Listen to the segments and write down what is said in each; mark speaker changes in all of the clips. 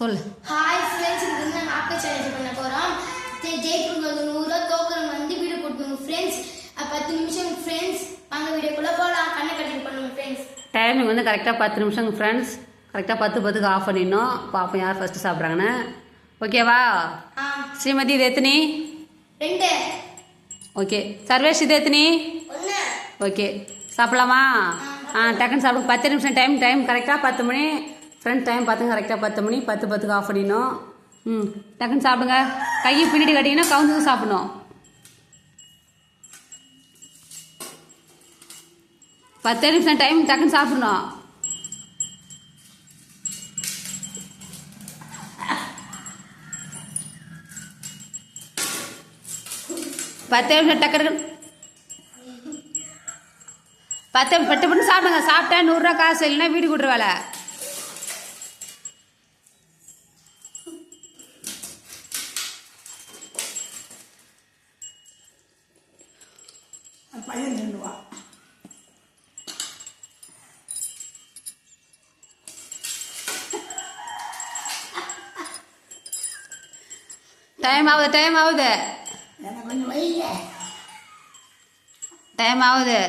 Speaker 1: சொல்லு.
Speaker 2: Hi friends, இது வந்து நாங்கள் ஆப்பே சேலஞ்ச் பண்ண போகிறோம். ஜெயிக்கிறவங்க 100 தோக்குறவங்க வந்து வீடியோ போட்டுருங்க ஃப்ரெண்ட்ஸ். 10 நிமிஷம் ஃப்ரெண்ட்ஸ். வாங்க வீடியோக்குள்ளே போகலாம். கண்ணை கட்டிட்டு பண்ணுங்க ஃப்ரெண்ட்ஸ்.
Speaker 1: டைமிங் வந்து கரெக்டாக 10 நிமிஷங்க ஃப்ரெண்ட்ஸ். கரெக்டாக 10:10க்கு ஆஃப் பண்ணிடணும். பார்ப்போம் யார் ஃபஸ்ட்டு சாப்பிட்றாங்கன்னு. ஓகேவா? ஸ்ரீமதி இது எத்தனி?
Speaker 2: 2.
Speaker 1: ஓகே. சர்வேஷ் இது எத்தனி?
Speaker 2: 1.
Speaker 1: ஓகே, சாப்பிடலாமா? டக்குன்னு சாப்பிடுங்க. 10 நிமிஷம் டைம் கரெக்டாக 10 மணி ஃப்ரெண்ட். டைம் பார்த்துங்க கரெக்டாக 10 மணி. 10:10க்கு ஆஃப் பண்ணிடணும். டக்குன்னு சாப்பிடுங்க. கையை பின்னாடி கட்டிங்கன்னா கவுந்து சாப்பிடணும். 10 நிமிஷம் டைம் டக்குன்னு சாப்பிடணும். பத்து நிமிஷம் டக்கு 10 பட்டு பண்ணி சாப்பிடுங்க. சாப்பிட்டா 100 ரூபா காசு, இல்லைன்னா வீடு கூட்டுற வேலை. டைம் ஆகுது டைம் ஆகுது.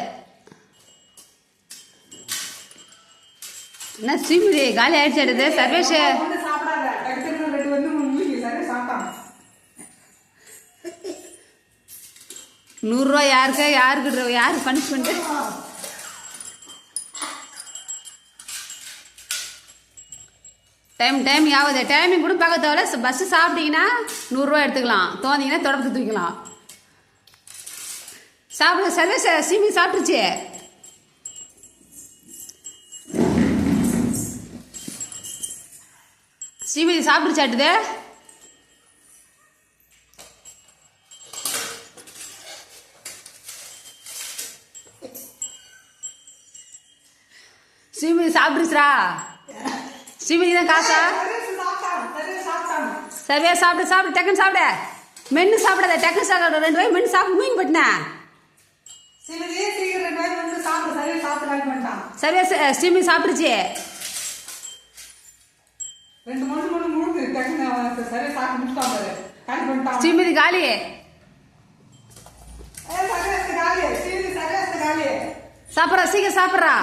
Speaker 1: என்ன ஸ்ரீமதி காலி ஆயிடுச்சு எடுது. சர்வேஷ் 100 ரூபா யாருக்கு பனிஷ்மெண்ட்? டைம் ஆகுது. டைமிங் கூட பார்க்க தேவையில்ல. பஸ்ஸு சாப்பிட்டீங்கன்னா 100 ரூபா எடுத்துக்கலாம். தோந்தீங்கன்னா தொடர்ந்து தூக்கலாம். சாப்பிடு. சர்வேஷ் சீமி சாப்பிட்டுச்சு. ஸ்ரீமதி சாப்பிட்டுச்சாட்டுது. ஸ்ரீமதி சாப்பிட்டுச்சுரா. ஸ்ரீமதி தான் காசா? சர்வே சாப்பிடு டக்குன்னு சாப்பிட. மென்னு சாப்பிடாத, டக்குன்னு சாப்பிட. 2 வாய் மென்னு சாப்பிடு. மீன் பட்டினா சர்வே ஸ்ரீமதி சாப்பிடுச்சு. ஸ்ரீமதி காலி. சாப்பிட்றா, சீக்கிரம் சாப்பிட்றா.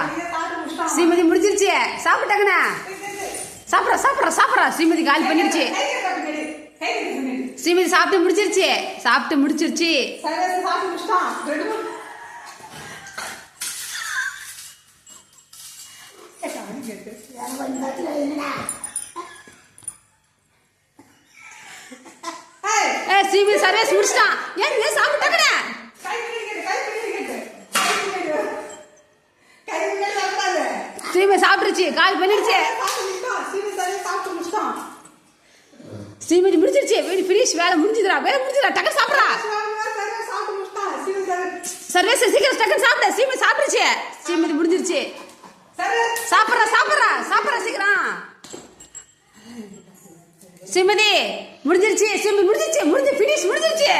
Speaker 1: ஸ்ரீமதி முடிச்சிருச்சு. சாப்பிட்டாங்கண்ணா. சாப்பிட்றா. ஸ்ரீமதி காலி பண்ணிருச்சு. ஸ்ரீமதி சாப்பிட்டு முடிச்சிருச்சு. ஸ்ரீமதி சர்வேஸ் முடிச்சிட்டான். ஏன் சாப்பிட்டாங்கண்ணா? ஸ்ரீமதி சாப்பிட்டுருச்சு. கால் பண்ணிருச்சு. ஸ்ரீமதி முடிச்சிருச்சு. ஃபினிஷ். வேலை முடிஞ்சுதுடா. டக்குன்னு சாப்பிட்றா. சர்வேஸ் சீக்கிரம் டக்குன்னு சாப்பிட. ஸ்ரீமதி சாப்பிட்டுருச்சு. ஸ்ரீமதி முடிஞ்சிருச்சு. சாப்பிட்றா சீக்கிரம். ஸ்ரீமதி முடிஞ்சிருச்சு. ஃபினிஷ் முடிஞ்சிருச்சு.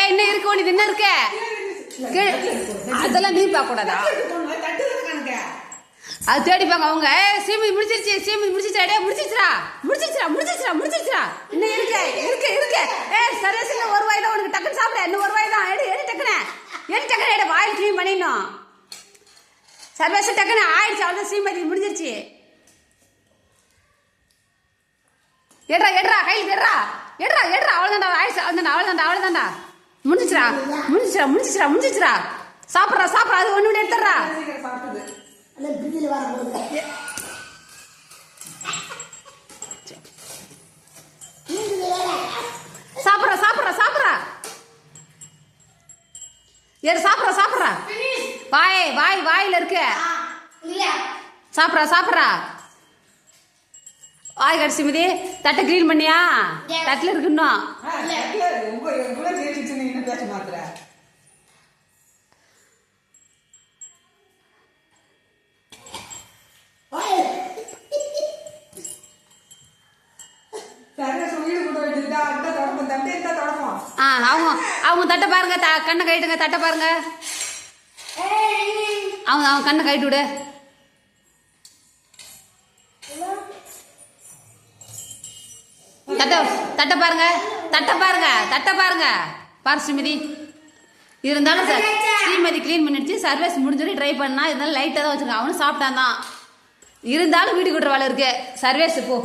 Speaker 1: இன்னும் இருக்கு. உனக்கு என்ன இருக்கு? அதெல்லாம் நீ பார்க்க கூடாதா? அது தேடி பாங்க அவங்க. ஸ்ரீமதி முடிச்சிருச்சு. முடிச்சிருச்சுரா. இன்னும் இருக்கு. சர்வேஸ் இன்னும் 1 வாய் தான் உனக்கு. டக்குன்னு சாப்பிட. இன்னும் 1 வாய் தான். எடு டக்குன்னு வாயில் க்ளீன் பண்ணிடணும். சர்வேஸ் டக்குன்னு ஆயிடுச்சு. அவ்வளோதான். ஸ்ரீமதி முடிஞ்சிருச்சு. எட்ரா கையில் எட்ரா. அவ்வளோதான்டா. ஆயிடுச்சு. அவ்வளோதான்டா. முடிஞ்சிச்சுரா. சாப்பிட்றா. அது ஒன்று எடுத்துடுறா. சாப்பிட்றா. சாப்பிட்றா. வாயில இருக்கு. சாப்பிட்றா. வாய் கடிச்சு மிதி. தட்டை கிளீன் பண்ணியா? தட்டில் இருக்குன்னா அவங்க தட்டை பாருங்க. கண்ணை கைட்டுங்க. தட்டை பாருங்க. அவன் கண்ணை கைட்டு விடு. தட்டை பாருங்க தட்டை பாருங்க தட்டை பாருங்க பாரு ஸ்ரீமதி. இருந்தாலும் சார் ஸ்ரீமதி க்ளீன் பண்ணிடுச்சு. சர்வீஸ் முடிஞ்சோடனே ட்ரை பண்ணா இருந்தாலும் லைட்டாக தான் வச்சுருக்கான். அவனும் சாப்பிட்டான் தான். இருந்தாலும் வீடு கூட்டுற வேலை இருக்கு. சர்வீஸ் போ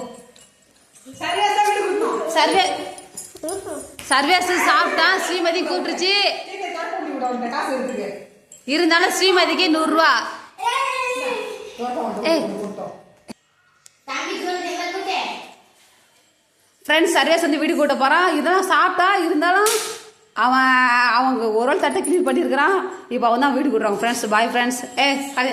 Speaker 1: சர்வீஸ் சாப்பிட்டான். ஸ்ரீமதி கூப்பிட்டுருச்சு. இருந்தாலும் ஸ்ரீமதிக்கு 100 ரூபா. ஃப்ரெண்ட்ஸ் சர்வீஸ் வந்து வீடு கூட்ட போகிறான். இதெல்லாம் சாப்பிட்டா இருந்தாலும் அவங்க ஒரு தட்டை க்ளீன் பண்ணியிருக்கிறான். இப்போ அவன் தான் வீடு கூட்டுறாங்க ஃப்ரெண்ட்ஸ். Bye friends. அது